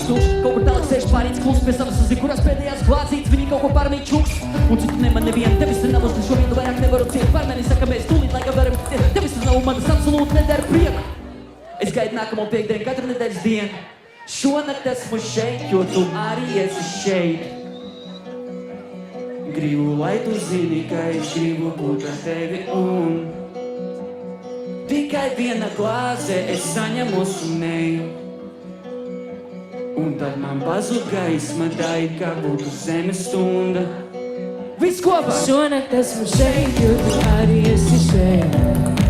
paliks tukšs. Kaut kur tālāk sēž pārīts kluss, pēc tam sazinu, kurās pēdējās glāzītes, viņi kaut ko pārmīt čuks. Un citu neman nevienu, tevis tur nav, uz šo vietu vairāk nevaru ciet. Par mani saka, mēs tūlīt laikam varam ciet, tevis tur nav, manas absolūti nedara prieku. Es gaidu nākamo piekdienu katru nedēļas dienu. Šonakt esmu šeit, jo tu arī esi šeit. Gribu, lai tu zini, ka es gribu būt ar tevi un tikai viena glāze es saņemu sumēju. Un tad man pazūd gaisma, tā it kā būtu zemes stunda. Viss kopā! Šonakt esmu šeit, jo tu arī esi šeit.